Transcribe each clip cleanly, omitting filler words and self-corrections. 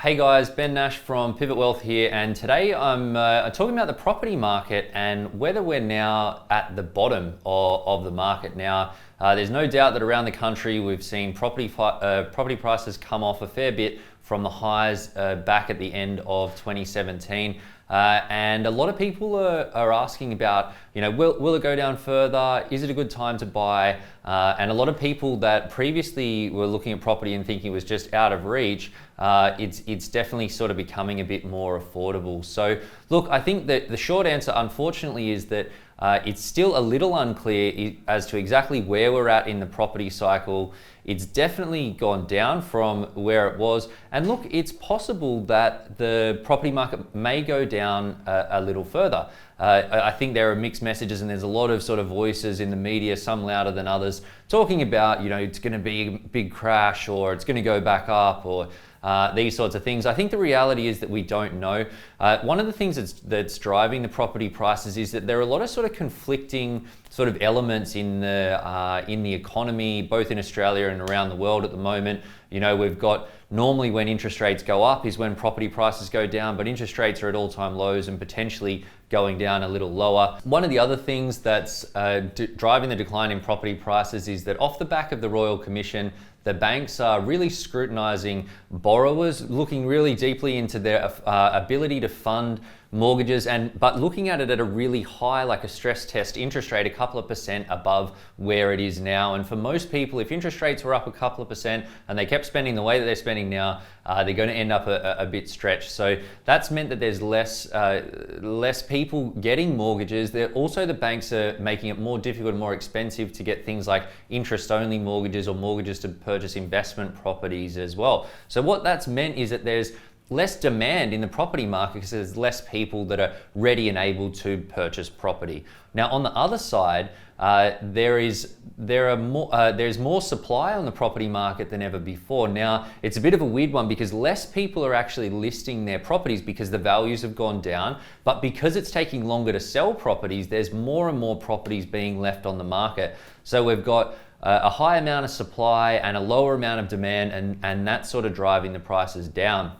Hey guys, Ben Nash from Pivot Wealth here, and today I'm talking about the property market and whether we're now at the bottom of the market. Now, there's no doubt that around the country we've seen property prices come off a fair bit from the highs back at the end of 2017. And a lot of people are asking about, will it go down further? Is it a good time to buy? And a lot of people that previously were looking at property and thinking it was just out of reach, it's definitely sort of becoming a bit more affordable. So look, I think that the short answer, unfortunately, is that it's still a little unclear as to exactly where we're at in the property cycle. It's definitely gone down from where it was. And look, it's possible that the property market may go down a little further. I think there are mixed messages, and there's a lot of sort of voices in the media, some louder than others, talking about, it's going to be a big crash, or it's going to go back up, or these sorts of things. I think the reality is that we don't know. One of the things that's driving the property prices is that there are a lot of sort of conflicting sort of elements in the economy, both in Australia and around the world at the moment. We've got normally when interest rates go up is when property prices go down, but interest rates are at all-time lows and potentially going down a little lower. One of the other things that's driving the decline in property prices is that off the back of the Royal Commission, the banks are really scrutinizing borrowers, looking really deeply into their ability to fund mortgages, but looking at it at a really high, like a stress test interest rate, a couple of percent above where it is now. And for most people, if interest rates were up a couple of percent and they kept spending the way that they're spending now, they're going to end up a bit stretched. So that's meant that there's less people getting mortgages. Also, the banks are making it more difficult and more expensive to get things like interest-only mortgages or mortgages to purchase investment properties as well. So what that's meant is that there's less demand in the property market because there's less people that are ready and able to purchase property. Now, on the other side, there's more supply on the property market than ever before. Now, it's a bit of a weird one because less people are actually listing their properties because the values have gone down, but because it's taking longer to sell properties, there's more and more properties being left on the market. So we've got a high amount of supply and a lower amount of demand, and that's sort of driving the prices down.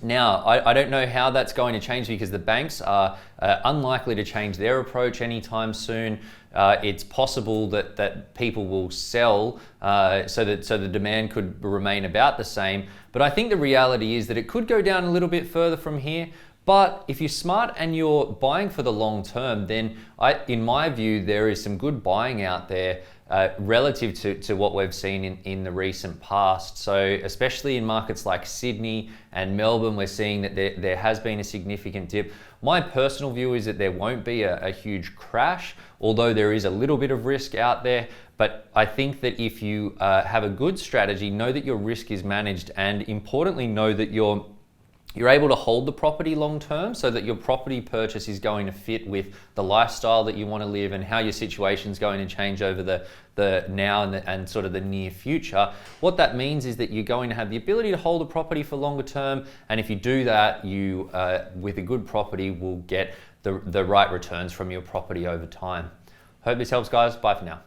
Now, I don't know how that's going to change because the banks are unlikely to change their approach anytime soon. It's possible that people will sell so the demand could remain about the same. But I think the reality is that it could go down a little bit further from here. But if you're smart and you're buying for the long term, then in my view, there is some good buying out there relative to what we've seen in the recent past. So especially in markets like Sydney and Melbourne, we're seeing that there has been a significant dip. My personal view is that there won't be a huge crash, although there is a little bit of risk out there. But I think that if you have a good strategy, know that your risk is managed, and importantly, know that you're able to hold the property long term so that your property purchase is going to fit with the lifestyle that you want to live and how your situation is going to change over the now and sort of the near future. What that means is that you're going to have the ability to hold a property for longer term, and if you do that, you with a good property will get the right returns from your property over time. Hope this helps, guys. Bye for now.